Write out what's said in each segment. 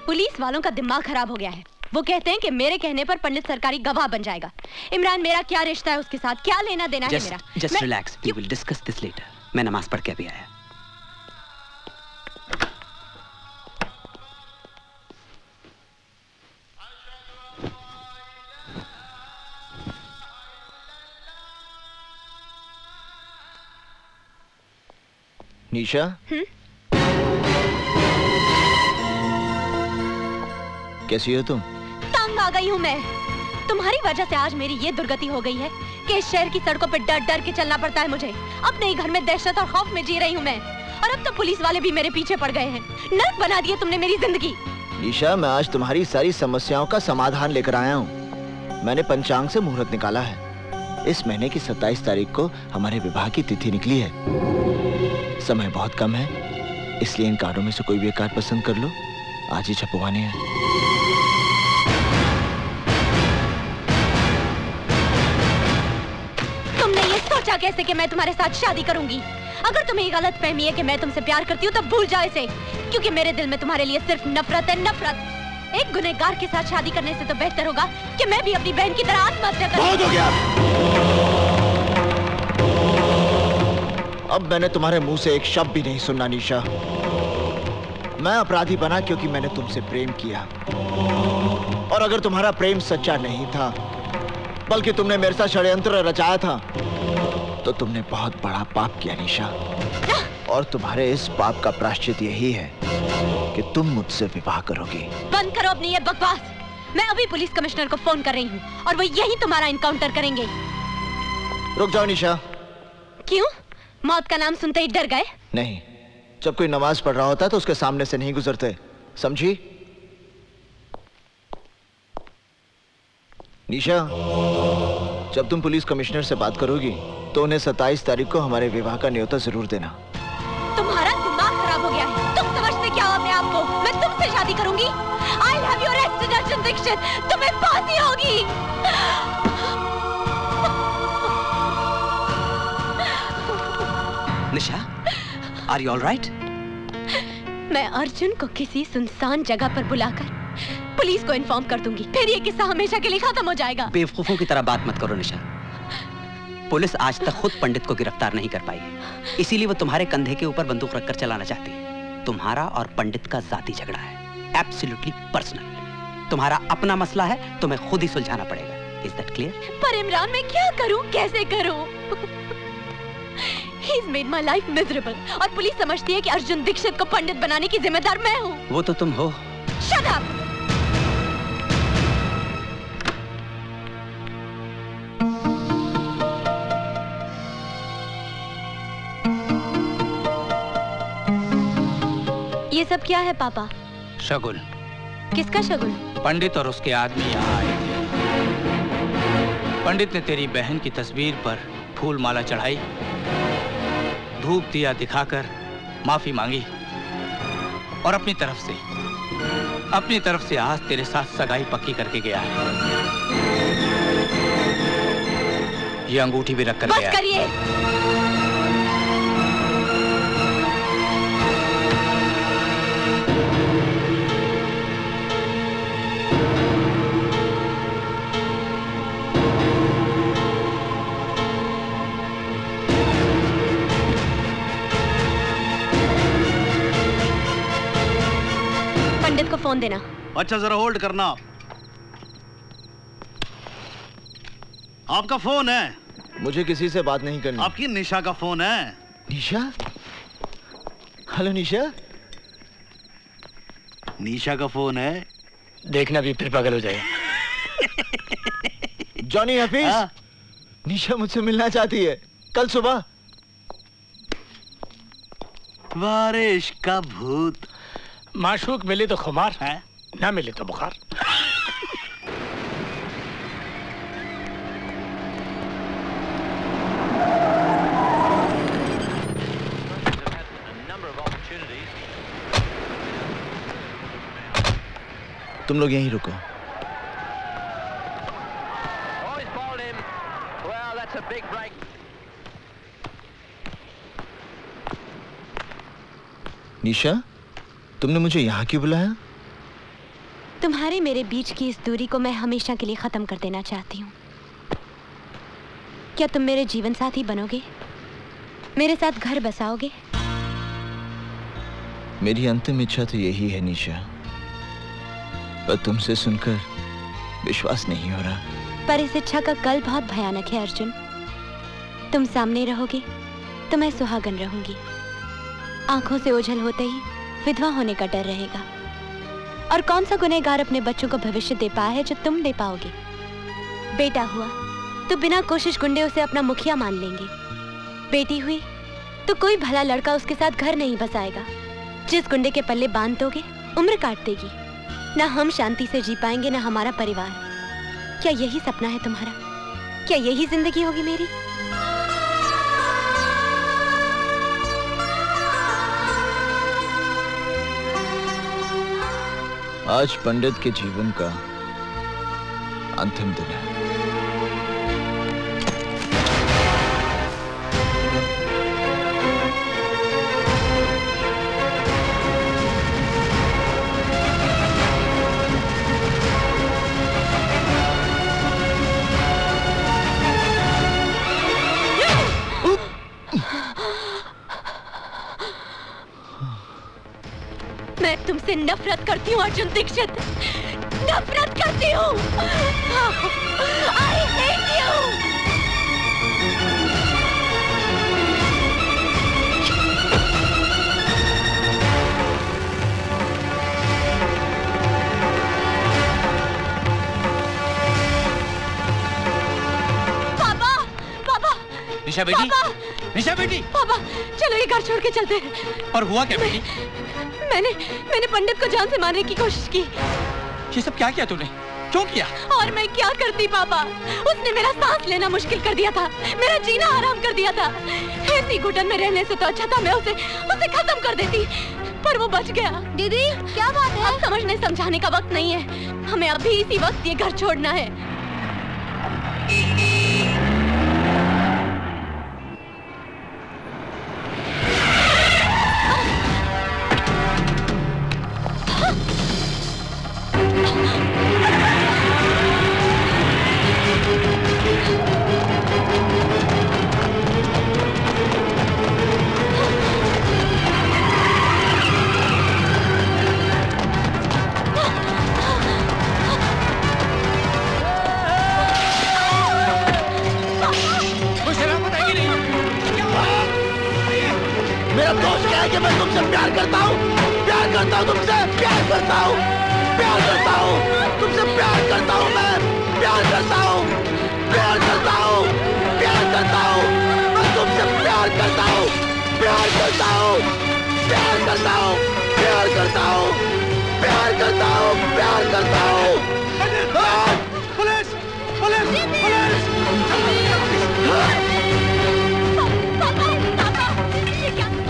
Police वालों का दिमाग खराब हो गया है। वो कहते हैं कि मेरे कहने पर पंडित सरकारी गवाह बन जाएगा। इमरान, मेरा क्या रिश्ता है उसके साथ, क्या लेना देना है मेरा? Just relax. We will discuss this later. मैं नमाज पढ़ के अभी आया। निशा, कैसी हो तुम? तंग आ गई हूँ मैं। तुम्हारी वजह से आज मेरी ये दुर्गति हो गई है कि इस शहर की सड़कों पे डर डर के चलना पड़ता है मुझे। अपने ही घर में दहशत और खौफ में जी रही हूँ मैं, और अब तो पुलिस वाले भी मेरे पीछे पड़ गए हैं। नर्क बना दिए तुमने मेरी जिंदगी। निशा, मैं आज तुम्हारी सारी समस्याओं का समाधान लेकर आया हूँ। मैंने पंचांग से मुहूर्त निकाला है। इस महीने की 27 तारीख को हमारे विवाह की तिथि निकली है। समय बहुत कम है, इसलिए इन कार्डों में से कोई भी एक कार्ड पसंद कर लो। आज ही छपवाने हैं। तुमने ये सोचा कैसे कि मैं तुम्हारे साथ शादी करूंगी? अगर तुम्हें ये गलत फहमी है कि मैं तुमसे प्यार करती हूँ तो भूल जाओ इसे, क्योंकि मेरे दिल में तुम्हारे लिए सिर्फ नफरत है, नफरत। एक गुनहगार के साथ शादी करने से तो बेहतर होगा कि मैं भी अपनी बहन की तरह आत्महत्या करूं। बहुत हो गया। अब मैंने तुम्हारे मुंह से एक शब्द भी नहीं सुनना निशा। मैं अपराधी बना क्योंकि मैंने तुमसे प्रेम किया, और अगर तुम्हारा प्रेम सच्चा नहीं था बल्कि तुमने मेरे साथ षड्यंत्र रचाया था तो तुमने बहुत बड़ा पाप किया निशा। और तुम्हारे इस पाप का प्रायश्चित यही है कि तुम मुझसे विवाह करोगी। बंद करो अपनी ये बकवास। मैं अभी पुलिस कमिश्नर को फोन कर रही हूँ और वो यही तुम्हारा इनकाउंटर करेंगे। रुक जाओ निशा। क्यों? मौत का नाम सुनते ही डर गए? नहीं, जब कोई नमाज पढ़ रहा होता है तो उसके सामने से नहीं गुजरते, समझी? निशा, जब तुम पुलिस कमिश्नर से बात करोगी तो उन्हें 27 तारीख को हमारे विवाह का न्योता जरूर देना। तुम्हारा दिमाग खराब हो गया है। तुम समझते क्या हो अपने आप को? मैं तुमसे शादी करूंगी। I'll have you arrested, Arjun Dixit. तुम्हें फांसी होगी। निशा, are you all right? मैं अर्जुन को किसी सुनसान जगह पर बुलाकर पुलिस को इन्फॉर्म कर दूंगी, फिर ये किस्सा हमेशा के लिए खत्म हो जाएगा। बेवकूफों की तरह बात मत करो निशा। पुलिस आज तक खुद पंडित को गिरफ्तार नहीं कर पाई है, इसीलिए वो तुम्हारे कंधे के ऊपर बंदूक रखकर चलाना चाहती है। तुम्हारा और पंडित का जाती झगड़ा है, एब्सोल्युटली पर्सनल। तुम्हारा अपना मसला है, तुम्हें खुद ही सुलझाना पड़ेगा। Is that clear? पर इमरान, मैं क्या करूं, कैसे करूं? He's made my life miserable, और पुलिस समझती है कि अर्जुन दीक्षित को पंडित बनाने की जिम्मेदार मैं हूँ। वो तो तुम हो। Shut up! ये सब क्या है पापा? शगुन। किसका शगुन? पंडित और उसके आदमी यहाँ आए थे। पंडित ने तेरी बहन की तस्वीर पर फूल माला चढ़ाई, धूप दिया दिखाकर माफी मांगी, और अपनी तरफ से आज तेरे साथ सगाई पक्की करके गया है। ये अंगूठी भी रख कर गया। बस करिए। पंडित को फोन देना। अच्छा, जरा होल्ड करना। आपका फोन है? मुझे किसी से बात नहीं करनी। आपकी निशा का फोन है। निशा? हेलो निशा। निशा का फोन है। देखना भी फिर पागल हो जाए। जॉनी हफीज, निशा मुझसे मिलना चाहती है कल सुबह। बारिश का भूत। माशूक मिले तो खुमार है, ना मिले तो बुखार। तुम लोग यहीं रुको। निशा, तुमने मुझे यहाँ क्यों बुलाया? तुम्हारे मेरे बीच की इस दूरी को मैं हमेशा के लिए खत्म कर देना चाहती हूँ। क्या तुम मेरे जीवन साथी बनोगे? मेरे साथ घर बसाओगे? मेरी अंतिम इच्छा तो यही है निशा, पर तुमसे सुनकर विश्वास नहीं हो रहा। पर इस इच्छा का कल बहुत भयानक है अर्जुन। तुम सामने रहोगे तो मैं सुहागन रहूंगी। आंखों से ओझल होते ही विधवा होने का डर रहेगा। और कौन सा गुनहगार अपने बच्चों को भविष्य दे पाया है जो तुम दे पाओगे? बेटा हुआ तो बिना कोशिश गुंडे उसे अपना मुखिया मान लेंगे। बेटी हुई तो कोई भला लड़का उसके साथ घर नहीं बसाएगा। जिस गुंडे के पल्ले बांध दोगे उम्र काट देगी। ना हम शांति से जी पाएंगे ना हमारा परिवार। क्या यही सपना है तुम्हारा? क्या यही जिंदगी होगी मेरी? आज पंडित के जीवन का अंतिम दिन है। मैं तुमसे नफरत करती हूँ अर्जुन दीक्षित, नफरत करती हूँ। I hate you। पापा, पापा, निशा बेटी, पापा, निशा बेटी, पापा, चलो ये घर छोड़ के चलते हैं। और हुआ क्या बेटी? मैंने पंडित को जान से मारने की कोशिश की। ये सब क्या किया तूने? क्यों किया? और मैं क्या करती पापा? उसने मेरा सांस लेना मुश्किल कर दिया था, मेरा जीना हराम कर दिया था। ऐसी घुटन में रहने से तो अच्छा था मैं उसे खत्म कर देती, पर वो बच गया। दीदी क्या बात है? अब समझने समझाने का वक्त नहीं है, हमें अभी इसी वक्त ये घर छोड़ना है। मेरा दोष क्या है कि मैं तुमसे प्यार करता हूँ, तुमसे प्यार करता हूँ, तुमसे प्यार करता हूँ, मैं प्यार करता हूँ, मैं तुमसे प्यार करता हूँ, प्यार करता हूँ। Police, police, police!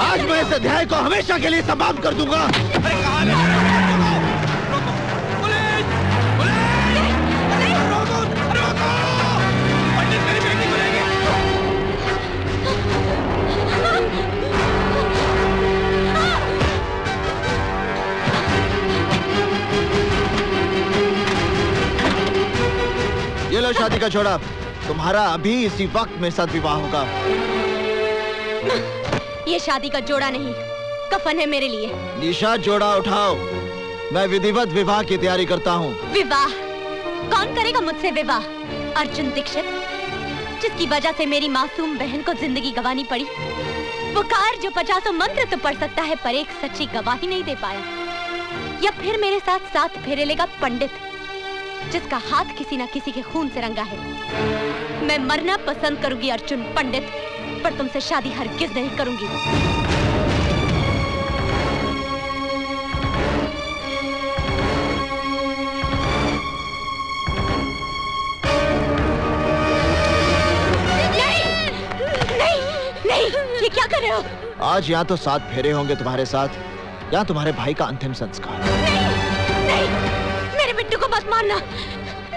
आज मैं इस अध्याय को हमेशा के लिए समाप्त कर दूंगा। अरे कहाँ ले जा रहे हो? रोको! पुलिस! पुलिस! रोको! रोको! पंडित मेरी बेटी को लेंगे। ये लो शादी का जोड़ा, तुम्हारा अभी इसी वक्त मेरे साथ विवाह होगा। ये शादी का जोड़ा नहीं, कफन है मेरे लिए। निशा जोड़ा उठाओ, मैं विधिवत विवाह की तैयारी करता हूँ। विवाह? कौन करेगा मुझसे विवाह? अर्जुन दीक्षित, जिसकी वजह से मेरी मासूम बहन को जिंदगी गंवानी पड़ी। वो कार जो 50 मंत्र तो पढ़ सकता है पर एक सच्ची गवाही नहीं दे पाया। या फिर मेरे साथ 7 फेरे लेगा पंडित, जिसका हाथ किसी ना किसी के खून से रंगा है। मैं मरना पसंद करूंगी अर्जुन पंडित, पर तुमसे शादी हरगिज नहीं करूंगी। नहीं, ये क्या कर रहे हो? आज यहाँ तो 7 फेरे होंगे तुम्हारे साथ, या तुम्हारे भाई का अंतिम संस्कार। नहीं, मेरे बिट्टू को मत मारना,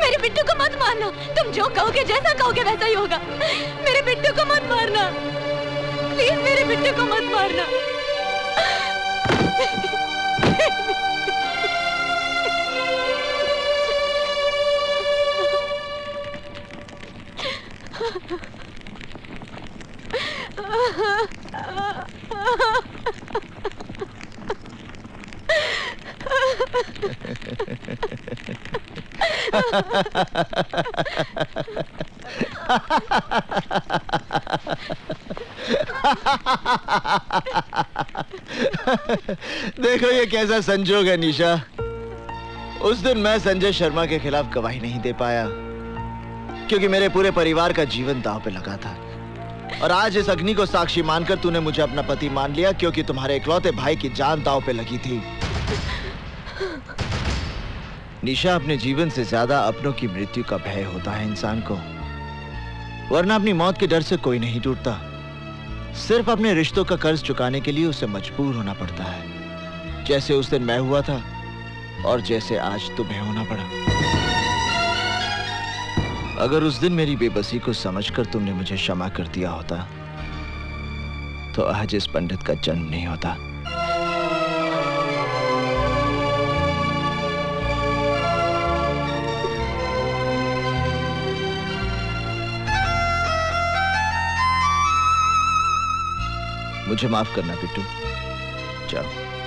मेरे बिट्टू को मत मारना। तुम जो कहोगे, जैसा कहोगे वैसा ही होगा। मेरे बिट्टू को मत मारना, प्लीज मेरे बिट्टू को मत मारना। देखो ये कैसा संजोग है निशा। उस दिन मैं संजय शर्मा के खिलाफ गवाही नहीं दे पाया क्योंकि मेरे पूरे परिवार का जीवन दांव पे लगा था। और आज इस अग्नि को साक्षी मानकर तूने मुझे अपना पति मान लिया क्योंकि तुम्हारे इकलौते भाई की जान दांव पे लगी थी। निशा, अपने जीवन से ज्यादा अपनों की मृत्यु का भय होता है इंसान को, वरना अपनी मौत के डर से कोई नहीं टूटता। सिर्फ अपने रिश्तों का कर्ज चुकाने के लिए उसे मजबूर होना पड़ता है, जैसे उस दिन मैं हुआ था और जैसे आज तुम्हें होना पड़ा। अगर उस दिन मेरी बेबसी को समझकर तुमने मुझे क्षमा कर दिया होता तो आज इस पंडित का जन्म नहीं होता। मुझे माफ करना बिट्टू, जाओ।